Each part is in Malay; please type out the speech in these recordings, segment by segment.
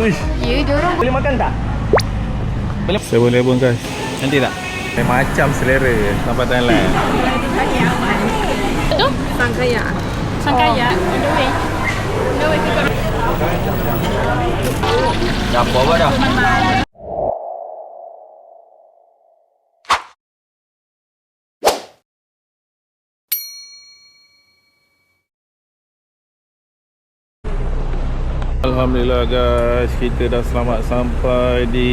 Uish. Ya, diorang Boleh makan tak? Boleh. Saya boleh pun guys. Nanti tak? Macam selera sampai Thailand. tu? Sangkaya. Sangkaya. On the way. On the way ke Dah apa dah? Alhamdulillah guys, kita dah selamat sampai di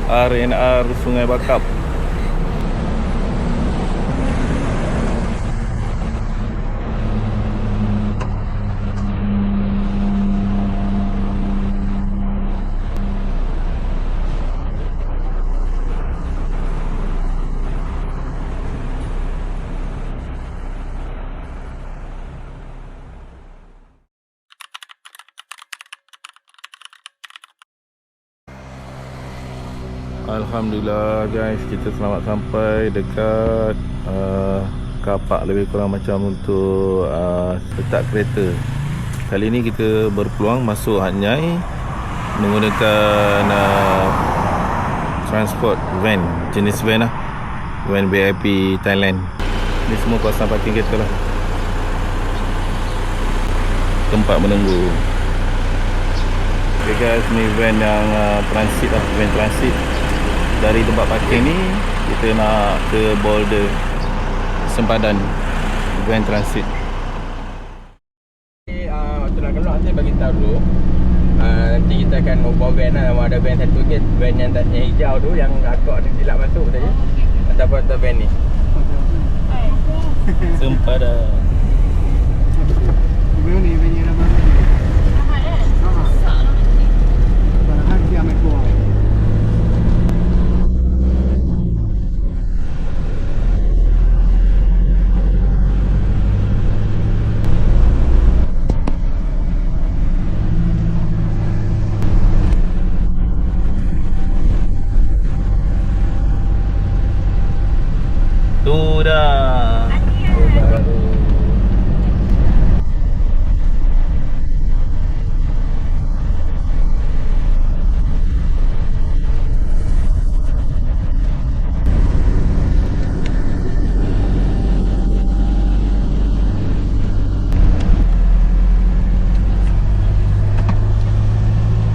RNR Sungai Bakap. Alhamdulillah guys, kita selamat sampai dekat kapak lebih kurang macam untuk letak kereta. Kali ni kita berpeluang masuk Hat Nyai menggunakan transport van, jenis van lah, van VIP Thailand. Ni semua kawasan parking kereta lah, tempat menunggu. Okay guys, ni van yang transit lah, van transit. Dari tempat parking ni kita nak ke border Sempadan, van transit. Waktu nak keluar nanti bagi tahu dulu. Nanti kita akan bawa van lah. Ada van satu ke, van yang hijau tu yang akak ada silap masuk tadi. Ataupun atau van ni Sempadan. Ni venye na bana. Para haki amekuwa. Tu dah.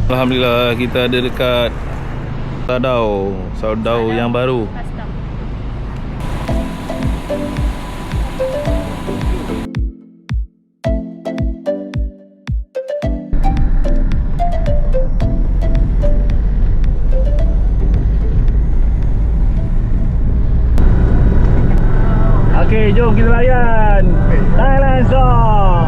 Alhamdulillah kita ada dekat Sadao yang baru. Okey, jom kita layan Thailand Song.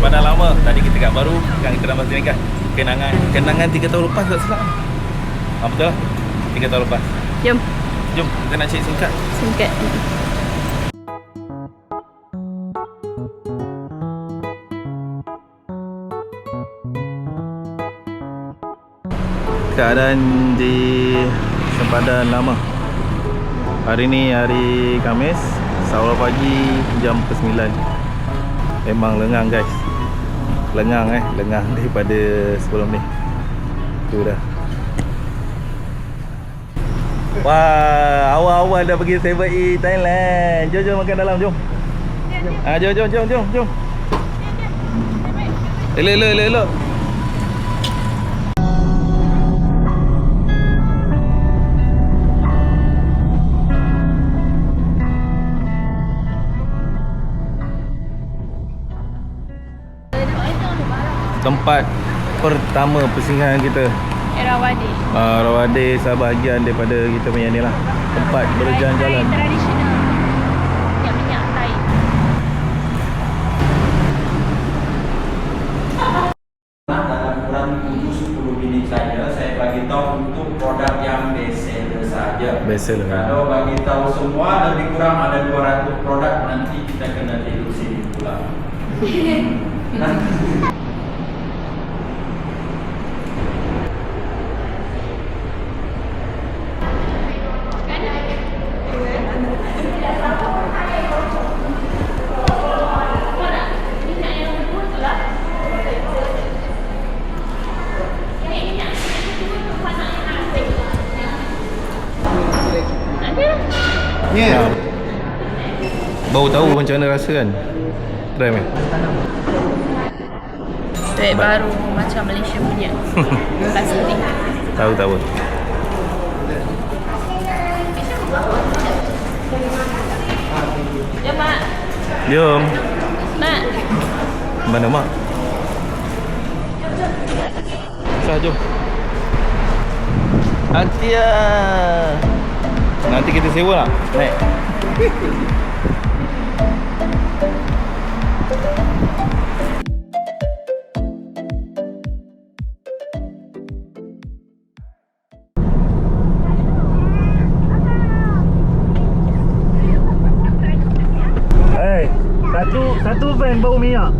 Pada lama tadi kita kat baru, sekarang kita dah masih kan kenangan 3 tahun lepas tak silap. Betul lah, 3 tahun lepas. Jom. Jom kita nak cek singkat. Singkat. Keadaan di Sempadan lama. Hari ni hari Khamis, awal pagi jam ke-9. Memang lengang guys. Lengang daripada sebelum ni. Tu dah. Wah, awal-awal dah pergi 7E Thailand. Jom makan dalam, jom. Jom. Elok. Tempat pertama persinggahan kita, Erawadi. Rawade, sebahagian daripada kita punya ni lah, tempat berjalan-jalan. Tradisional. Minyak Thai. dalam kurang 7-10 minit saja biasa lah. Kalau bagi tahu semua lebih kurang ada 200 produk, nanti kita kena tidur sini pula. Ya. Baru tahu macam mana rasa kan. Try Mel. Duit baru macam Malaysia punya. Plastik. Tahu tak apa. Ya, Mak. Jom. Mak. Mana mak? Sah, jom. Atia. Nanti kita sewa tak? Naik. Satu van bau minyak.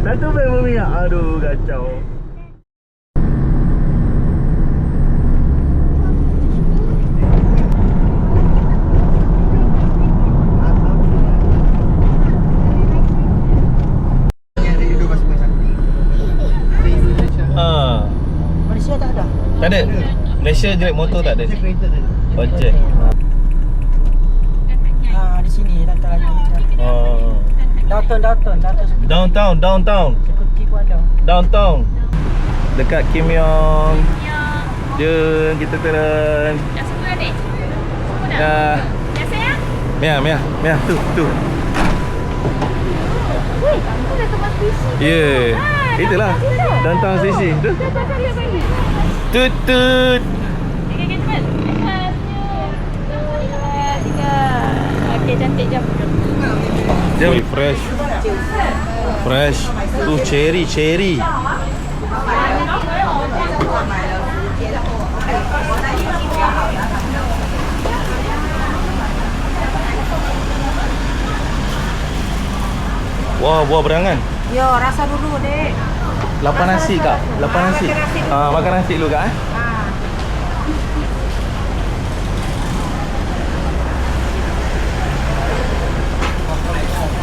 Satu van bau minyak. Aduh, kacau. Malaysia tak ada. Tak ada. Malaysia Grab motor tak ada. Kereta tak ada. Ojek. Di sini tak lagi. Oh. Downtown. Sekuti pun ada. Downtown. Dekat Kim Yong. Jom kita turun. Dah semua adik? Semua dah? Dah. Dah sayang? Mia. Tu. Weh, kamu dah tempat PC. Ya. Itulah. Downtown station. Tu. Tut. Tiga cepat. Tiga. Okey, cantik jom. Jom. Fresh. Tu cherry. Wah, buah berangan. Yo, rasa dulu, Dek. Lapan nasi kak. Makan nasi dulu kak.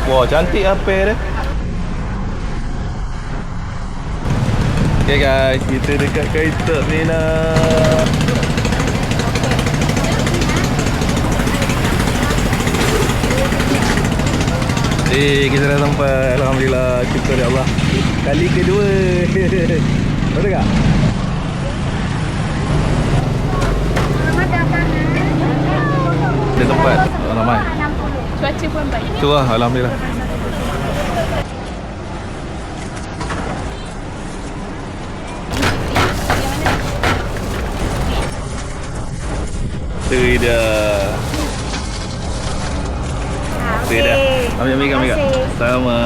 Wah, cantik apel dia. Okay guys, kita dekat Kai Terminal. Kita dah sampai. Alhamdulillah, syukur ya Allah. Kali kedua. Betul tak? Ada tempat ramai. Cuaca pun baik. Tu lah, Alhamdulillah. Tidak. Ambil. Sama.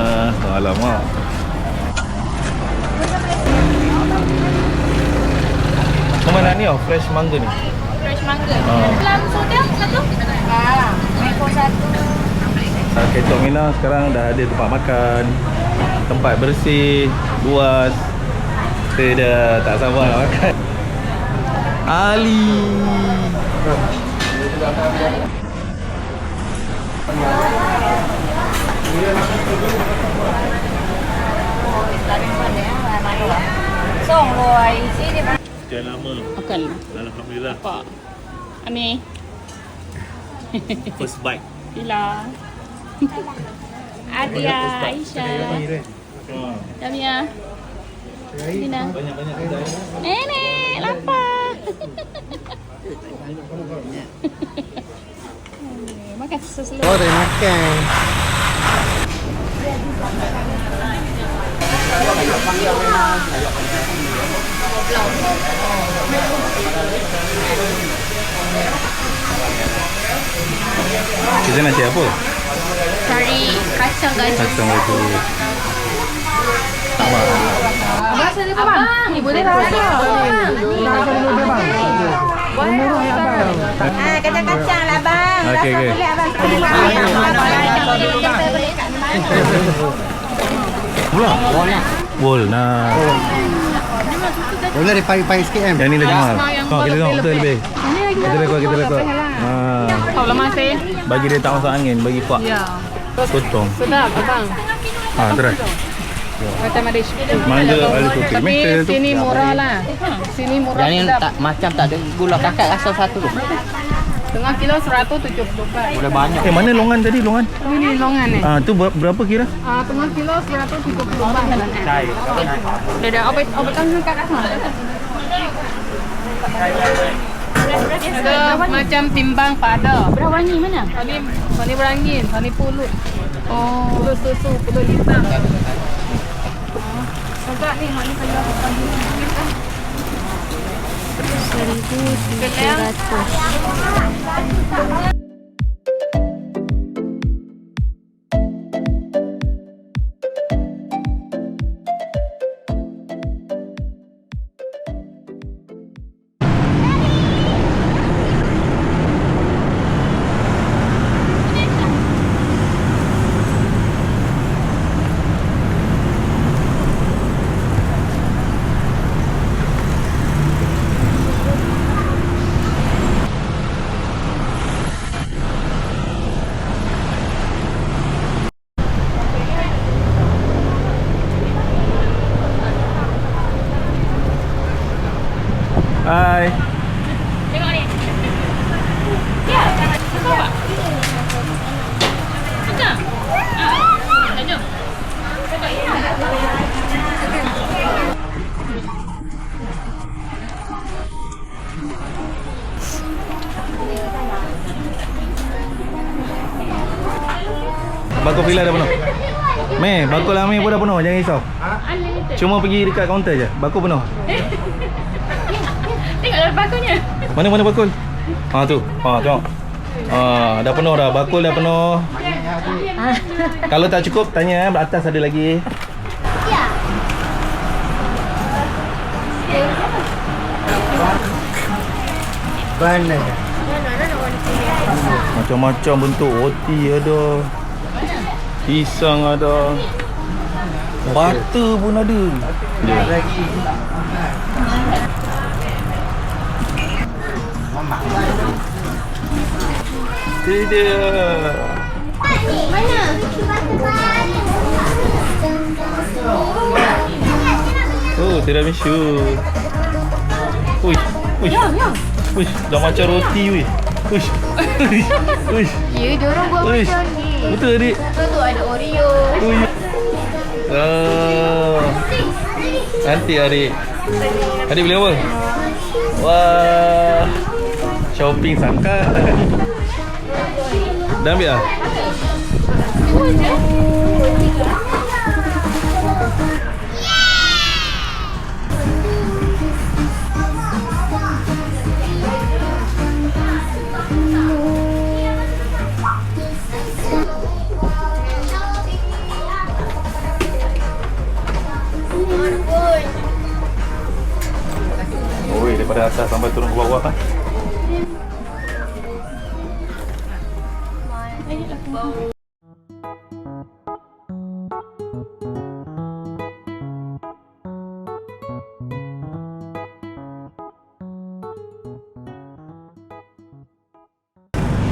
Alamak. Mana ni fresh mangga ni? Fresh mangga. Plum soda satu? Mango satu. Kai Terminal sekarang dah ada tempat makan, tempat bersih, luas. Kita dah tak sabar nak makan. Ali. Xong rồi, xí đi ba. Sekian lama. Makan. Alhamdulillah. Pak. Amir. First bite. Bila. Adia, Aisyah. Damia. Dina. Banyak-banyak kedai. Nenek, lapar. Makan sesuatu. Oh, dah makan. Kita nak cari apa? Cari kacang gajah. Kacang itu. Sama. Abang, ni boleh tak ada? Dah dulu dia bang. Kacang-kacang lah bang. Okey, okey. Boleh abang. Wol, nah. Boleh dia pahit-pahit sikit kan? Yang ni lagi mahal. yang Kau kita tengok betul lebih. Kita rekod. Kau lama sih. Bagi dia tak masuk angin, bagi kuat. Ya. Potong. Sedap abang. Terus. Macam ada Mangga ada kopi. Tapi sini murah lah. Sini murah Yang ni sedap. tak, macam tak ada gula kakak rasa satu tu. Tengah kilo 170 baht. Boleh banyak. Mana longan tadi, longan? Oh, ini longan ni. Tu berapa kira? Tengah kilo 170 baht. Dah obat kan kat atas. Macam timbang pada. Berwarni mana? Tani berangin, tani pulut. Pulut susu, pulut hitam. Agak ni, mana saya panggil. 1,700. Hai. Tengok ni. Ya, kau apa? Macam? Jom. Bangku villa dah penuh. Bangku Lami pun dah penuh, jangan risau. Unlimited. Cuma pergi dekat kaunter je. Bangku penuh. Tengok dalam bakunya. Mana bakul? Tu. Tengok. Dah penuh dah. Bakul dah penuh. Kalau tak cukup tanya atas ada lagi. Mana? Macam-macam bentuk roti ada. Pisang ada. Butter pun ada. Lagi. Ini dia. Tiramisu. Uish. Dah macam roti weh. Uish. Ya, diorang buat macam ni. Betul adik. Tu ada Oreo. Nanti adik. Adik beli apa? Wah. Shopping sangat. Dah ambil lah? Oi, daripada atas sampai turun ke bawah kan?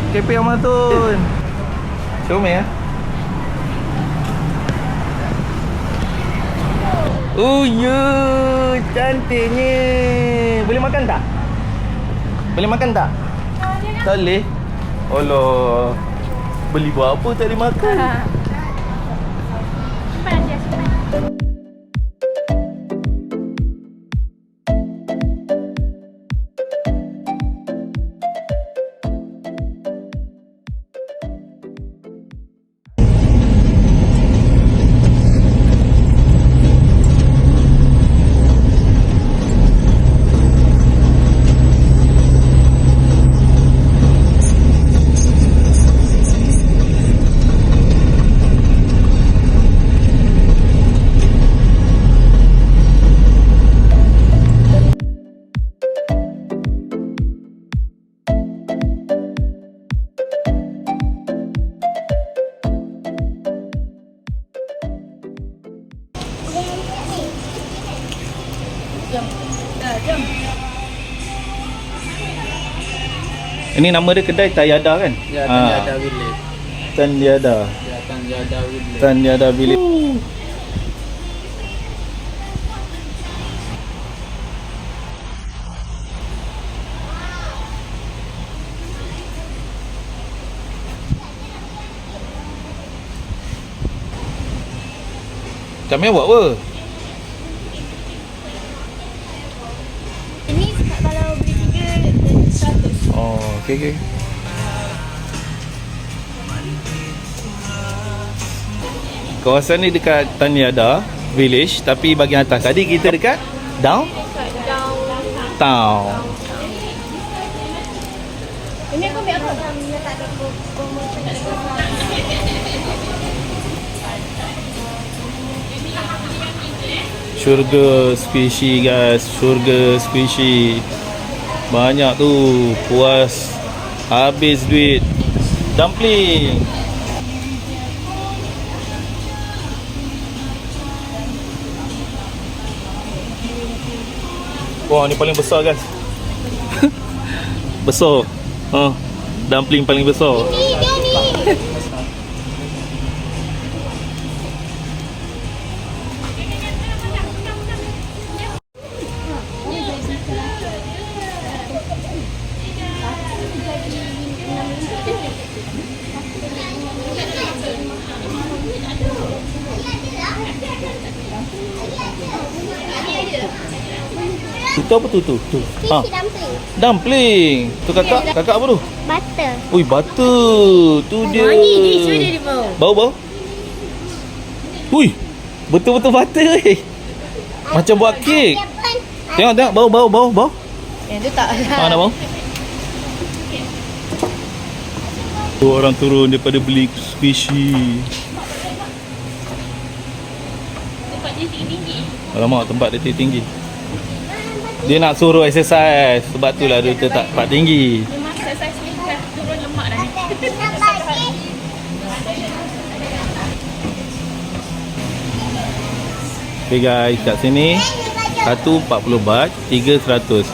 KP Amatun. Comel ya. Oh ya, cantiknya. Boleh makan tak? Boleh makan tak? Tak boleh. Allah. Beli buat apa tak boleh makan? Ini nama dia kedai Tanyada kan? Ya, Tanyada Village. Tanyada. Ya, Tanyada Village. Tanyada Village. Macam mewah apa? Ini kalau beli 3 100. Oh, okey. Kawasan ni dekat Tanyada Village tapi bahagian atas. Tadi kita dekat Town. Ini aku ambil apa? Syurga squishy guys, syurga squishy. Banyak tu, puas habis duit. Dumpling. Wah, ni paling besar guys. Besar. Dumpling paling besar. Ni dia ni. Tu apa tu? Ha. Kiki dumpling. Dumpling. Tu kakak apa tu? Butter. Ui, butter. Tu dia. Dia bau. Bau. Ui, betul-betul butter weh. Macam buat kek. Tengok bau. Yang tu tak. Nak bau? Tu orang turun daripada beli squishy. Tempat dia tinggi. Alamak, tempat dia tinggi. Dia nak suruh exercise. Sebab tu lah dia tak tempat tinggi. Memang exercise ni dah turun lemak dah ni. Okay guys, kat sini 1 40 baht, 3 100.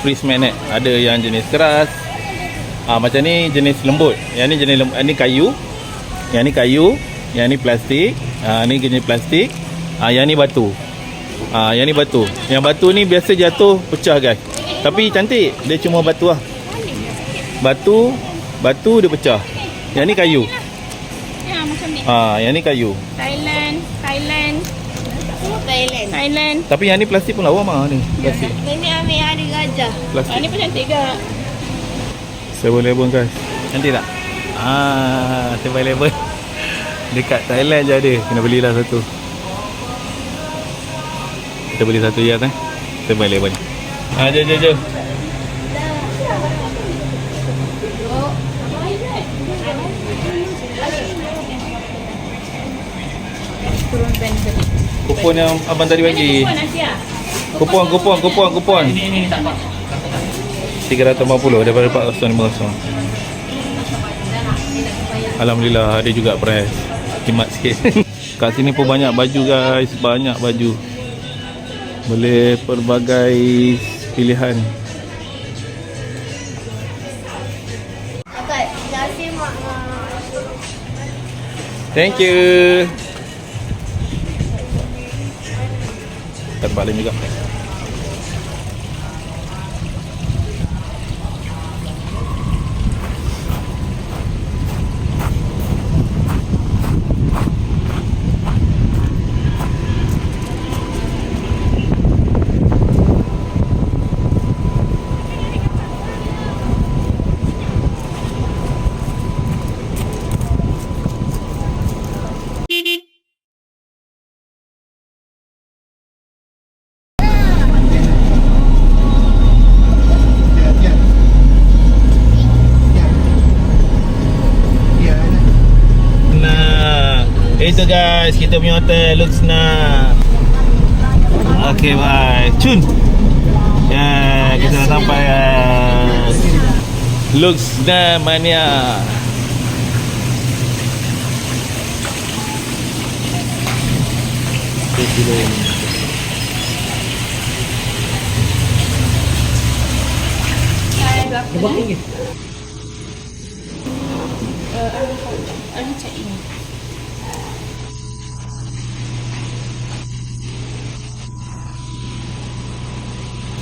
Freeze magnet. Ada yang jenis keras. Macam ni jenis lembut. Yang ni jenis lembut. Ni kayu. Yang ni kayu. Yang ni plastik. Ni jenis plastik. Yang ni batu. Yang ni batu. Yang batu ni biasa jatuh pecah guys. Tapi cantik. Dia cuma batu lah. Batu dia pecah. Yang ni kayu. Ya, macam ni. Yang ni kayu. Thailand. Tapi yang ni plastik pun lawa mah ni. Plastik. Ini ambil ada gajah. Plastik. Ni pun cantik ke? 7-Eleven guys. Cantik tak? 7-Eleven. Dekat Thailand je ada. Kena belilah satu. Kita beli satu je 7-Eleven. Jom. Turun pen tadi. Kupon yang abang tadi bagi. Kupon. Ini tak apa. 350 daripada 450. Alhamdulillah ada juga price. Jimat sikit. Kat sini pun banyak baju guys. Banyak baju. Boleh pelbagai pilihan. Akak, kasih mak. Thank you. Tempat lain juga. Itu guys, kita punya hotel Luxna. Okay, bye. Cun. Ya, kita dah sampai guys. Luxna Mania. berapa ni? Ada check in.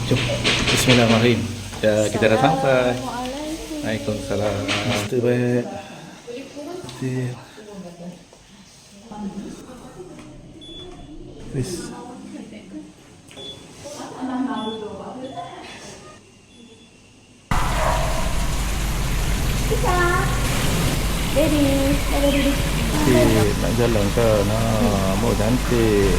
Jom. Bismillahirrahmanirrahim. Ya, kita dah sampai. Waalaikumsalam. Mr. Baik. Please. Nak jalan kan? Mau cantik.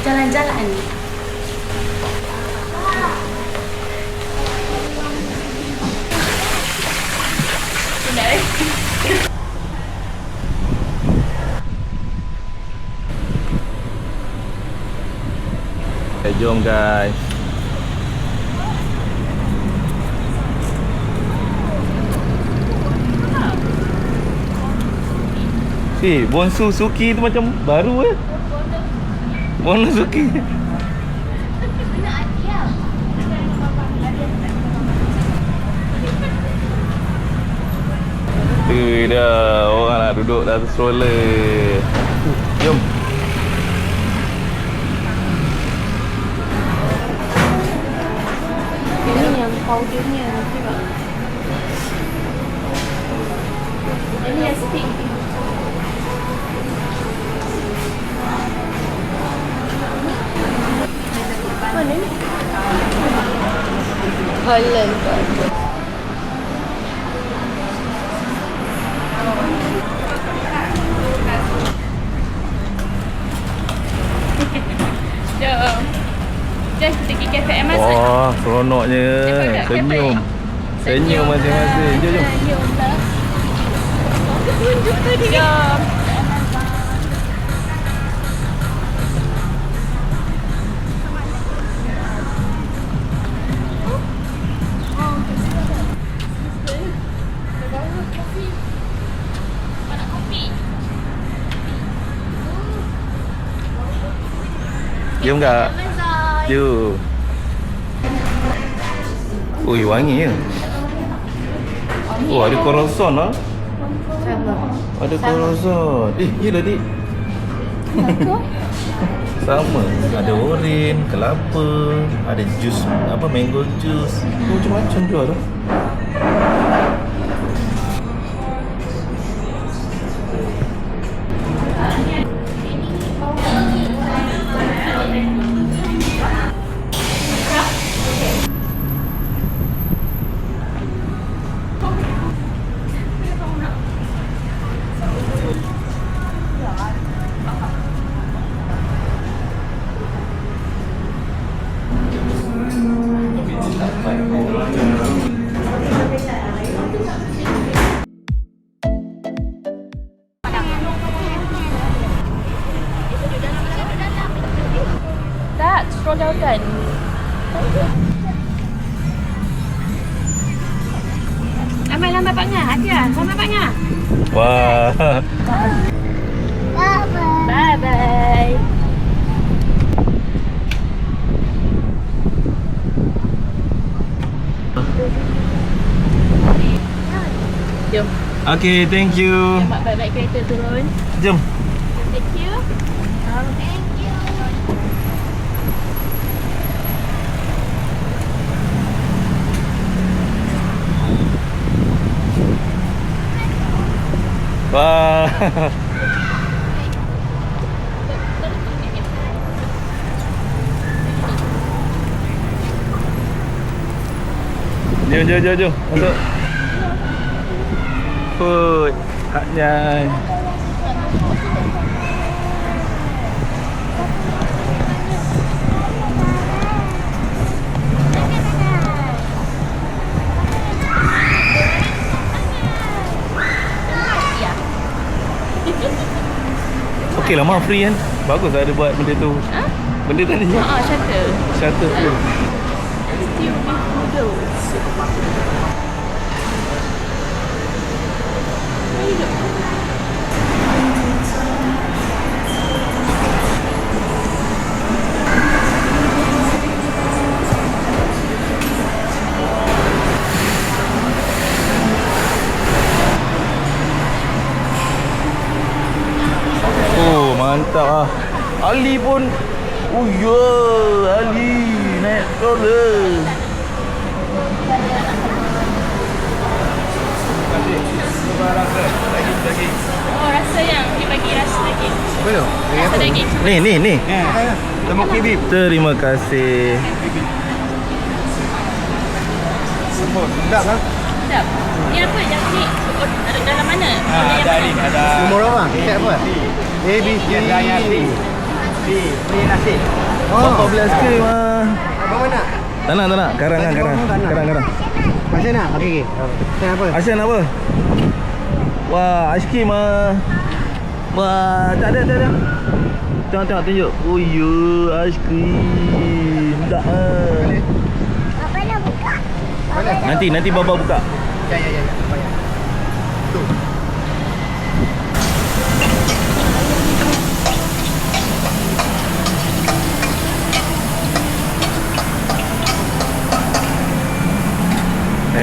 Jalan-jalan. Jom guys. Bonsu Suki tu macam baru Bonsu Suki. Tu dah orang nak duduk dalam stroller. Jom. Ini yang powdernya juga. Ini yang stick. Mana ni? Halal kan. Jom. Jom kita pergi kafe Emas. Wah, seronoknya. Senyum. Senyum masing-masing. Jom, jom. Tunjuk tadi. Jom. Jom tak? Jom. Ui, wangi ya. Oh, ada koroson lah. Ada koroson. Yelah dik. Sama. Ada oren, kelapa, ada jus, mango jus. Macam-macam jual tu. Tak, scroll down kan. Ambil lambat Pak Ngah. Hati-hati. Selamat Pak Ngah. Wah. Bye-bye. Jom. Okay, thank you. Mak baik-baik kereta turun. Jom. Thank you. Thank you. Wah. Jom. Masuk. Put. Haknya. Okey lah, mak free kan? Bagus lah ada buat benda tu. Ha? Benda tadi Shuttle. Shuttle tu. Stew beef noodles. Oh, mantap ah. Ali pun. Oh ya, Ali naik roller. Oh, rasa yang dia bagi rasa daging. Apa tu? Rasa daging. Ni. Lemak kibib. Terima kasih. Sedap kan? Sedap. Ni apa yang ni? Ada dalam mana? Ada ni, ada Nombor apa? Cek apa? A, B, C, ada yang D. Ni nasi. Bapak Oh, beli aiskrim ah. abang mana? Tak nak. Karang. Macam nak? Okey. Cek apa? Aisyah apa? Wah, aiskrim ah. Wah, tak ada. Tengok tunjuk. Oh ya, aiskrim. Tak ah. Apa nak buka? Nanti baba buka. Ya. Bayar. Tu.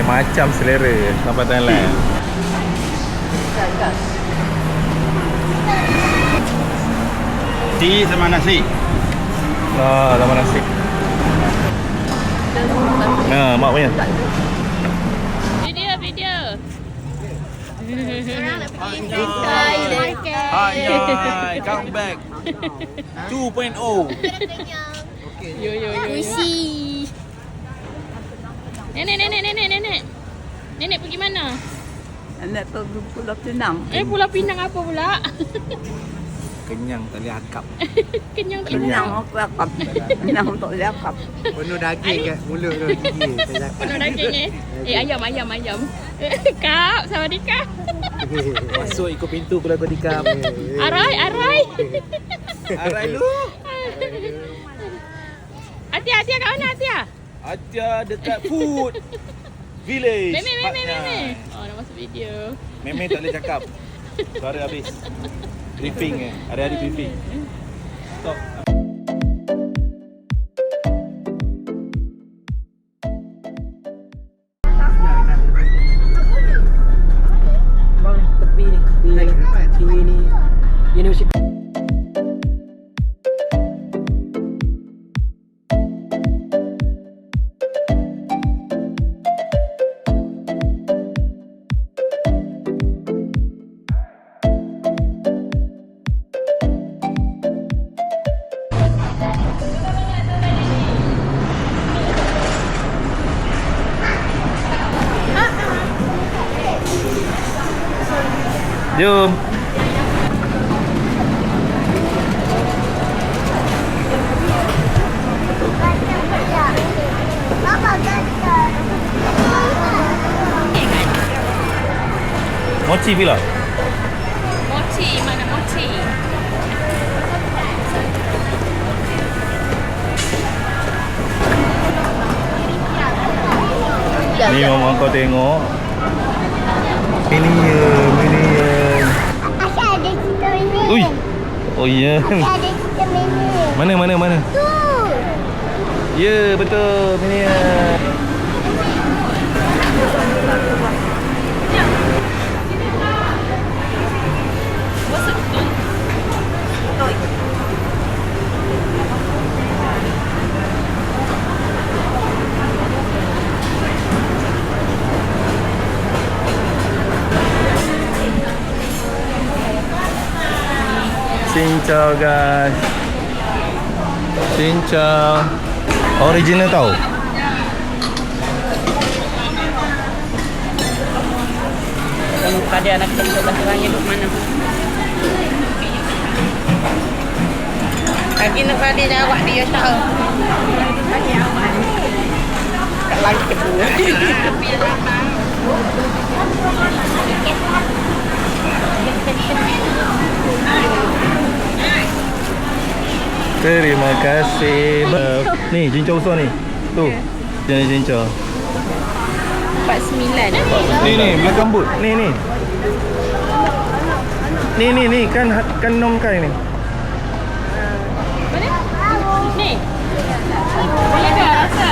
Macam selera sampai Thailand. Tea sama nasi. Sama nasi. Mak punya. Video. Hai, come back. 2.0. Yo. Nenek pergi mana? Nenek pergi Pulau Pinang. Pulau Pinang apa pula? Kenyang tak boleh akap. Kenyang Pinang aku akap. Pinang untuk diakap. Penuh daging kat mulut tu. Gigi. Saya cakap. Penuh daging ayam. Kak, sawadikap. Masuk ikut pintu kalau kau dikam. Arai. Arai lu. Atia kat mana Atia? Atia dekat food village. Meme. Oh, nak masuk video. Meme tak boleh cakap. Suara habis. Briefing hari-hari briefing. Stop. Bang, tepi ni. Kiri ni. Universiti. Jom. Mochi bila? Mana mochi? Ni mama kau tengok. Minion. Asal ada cerita ini. Ui. Oh ya. Asal ada cerita ini. Mana? Tu. Ya, betul. Minion. Xin chào guys. Xin chào. Original tau. Kalau pada anak kecil bahasanya duduk mana? Kaki nak pada jawab dia tahu. Kat langit tu. Terima kasih. Ni cincau besar ni. Tu. Jenis cincau. 49. Ni belakang but. Ni. Ni kan nom kai ni. Mana? Ni. Boleh ke rasa?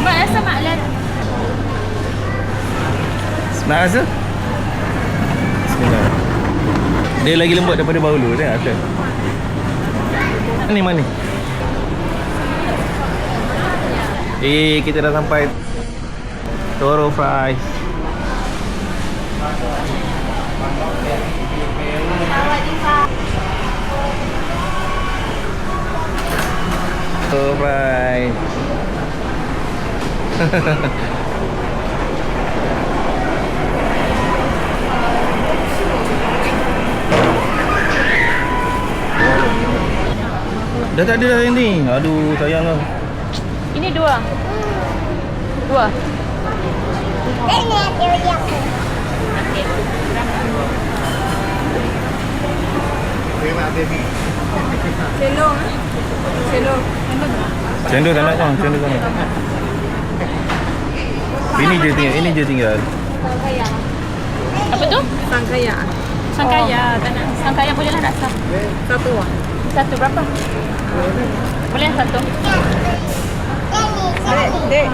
Mak rasa mak lah. Nak rasa? Bismillah. Dia lagi lembut daripada bahulu. Tengok rasa. Mana? Kita dah sampai Toro Fries. Toro Fries. Dah tak ada dah yang ni. Aduh, sayang lah. Ini 2. 2. Celong. Cendol tak nak bang, cendol tak nak. Ini je tinggal. Apa tu? Sangkaya. Tak nak. Sangkaya boleh lah rasa. Satu berapa? Boleh satu. Dek.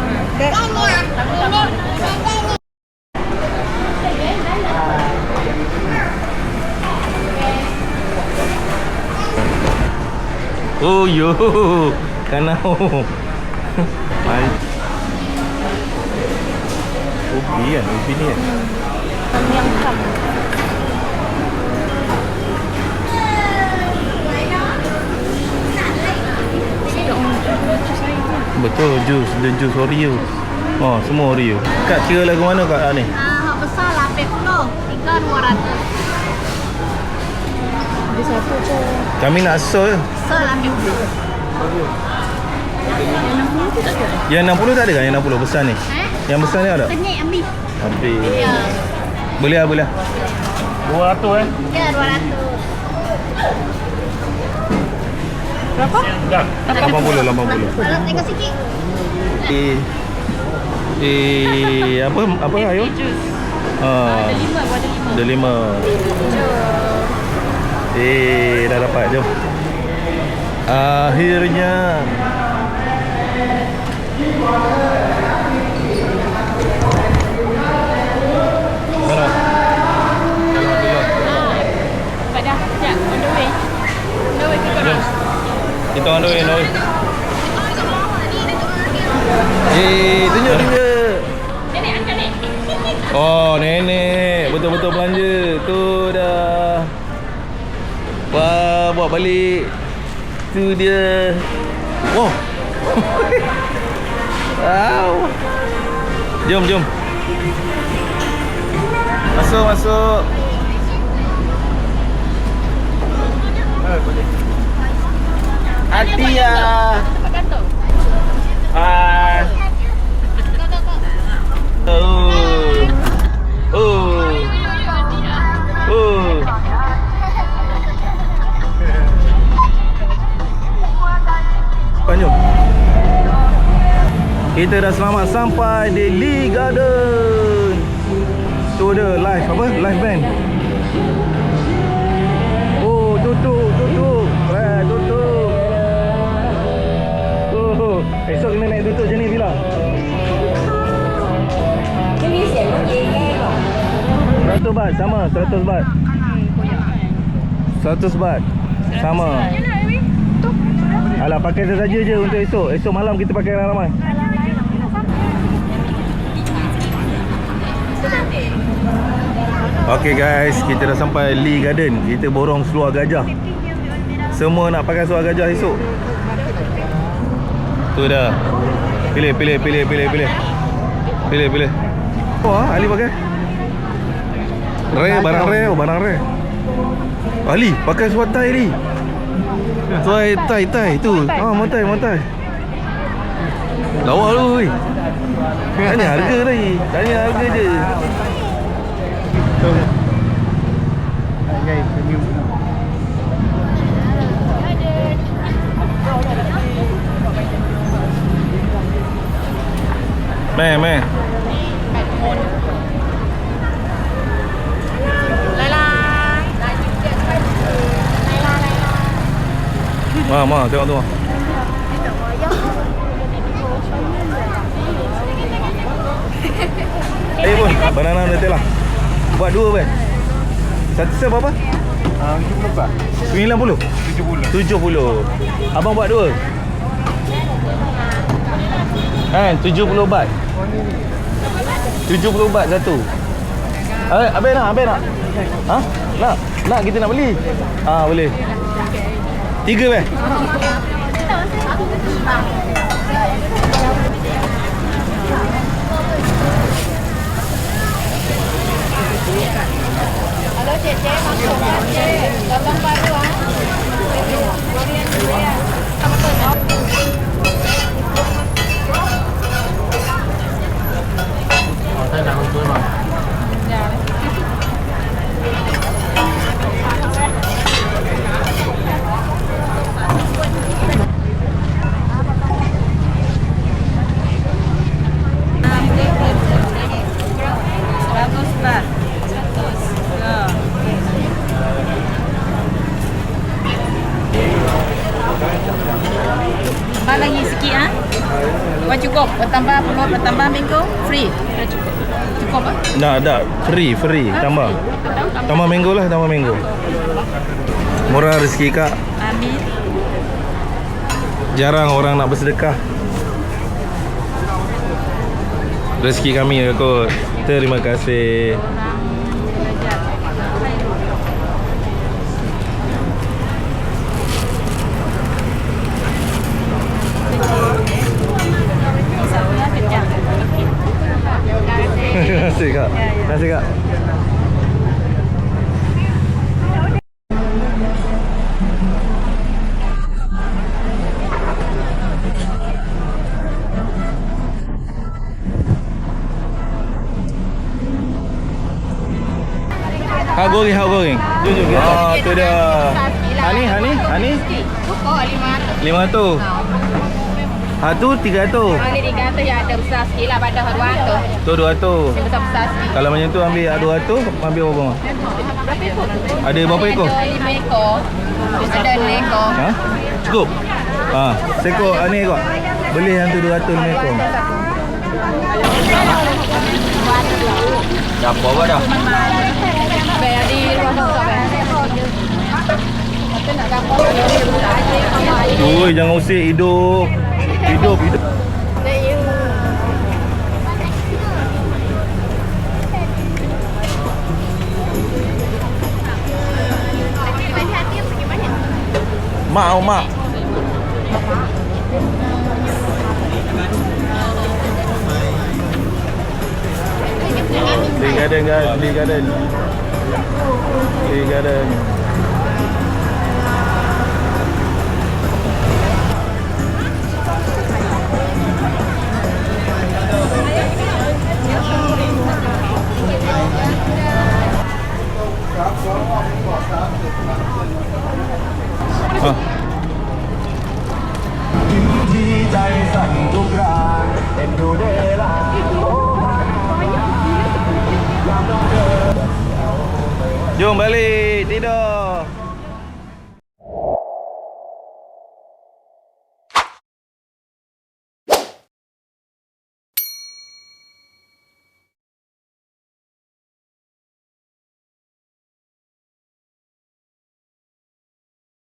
Oh yo, kanau. Mari. Ubi kan, ubi ni kan. Yang hitam. Betul, jus Oreo. Oh, semua Oreo. Kak kira lagu mana kak ni? Hak besar lah 80. 3 200. Ada satu je. Kami nak sol. Besar lah 80. Yang 60 tak ada kan? Yang 60 besar ni? Yang besar ni ada? Penyek ambil. Habis. Ya. Boleh lah. 200 Ya 200. Berapa? Dah. 80. Kalau tengok sikit. Apa ayo? Jus. Ah, Ada 5. dah dapat. Jom. Akhirnya. Mana? Pada sekejap. On the way ke korang? Kita on the way. Tunjuk. Nenek angkat ni. Oh, nenek. Betul-betul belanja. Tu dah. Wah, bawa balik. Tu dia. Wow. Wow. Jom. Masuk. Atia. Tempat kantor. Panjang. Kita dah selamat sampai di Lee Garden. Tu dia live apa? Live band. Oh, tutup. Tutup. Esok kena naik tutup je ni bila? 100 baht sama, 100 baht. 100 baht. Sama. Alah, pakai saja je untuk esok. Esok malam kita pakai ramai. Okay guys, kita dah sampai Lee Garden. Kita borong seluar gajah. Semua nak pakai seluar gajah esok. Tu dah. Pilih. Oh, Ali pakai. Barang rare. Ali pakai seluar tie ni. Tai tu. Montai. Lawa lu. Tanya harga tadi. Tanya harga je. Meh. Lai. Ma, tengok tu. Pun, banana Nutella. Buat dua Ben. Satu set berapa? 90. 70. Abang buat dua. Kan 70 baht. 70 baht satu. Abang nak? Ha? Nak kita nak beli. Boleh. 3 Ben. Halo Cece, masuk kan Cece? Datang baru ah. Saya nak untuk bang. Lagi sikit ah. Buat cukup. Bertambah telur, bertambah mango, free. Dah cukup. Cukup ah? Dah. Free. Tambah. Tambah mango lah, tambah mango. Murah rezeki kak. Amin. Jarang orang nak bersedekah. Rezeki kami kot. Terima kasih. Terima kasih kak. Terima kasih kak. Hak goreng. Jom kita. Tu dia. Hani? Cukup 500. 500. Tu 300. Kalau ni 300 yang ada besar sikit lah pada 200. Tu 200. Yang besar-besar sikit. Kalau macam tu ambil 200, ambil berapa? Berapa ekor? Ada berapa ekor? Ada 5 ekor. Ada 6 ekor. Ha? Cukup? Sekor ni ekor. Beli yang tu 200 ekor. Dah apa dah? Bayar di rumah besar kan. Kita nak gambar dia besar aja. Oi, jangan usik hidup. Hidup. Mak. Lee Garden. Jom balik tidur.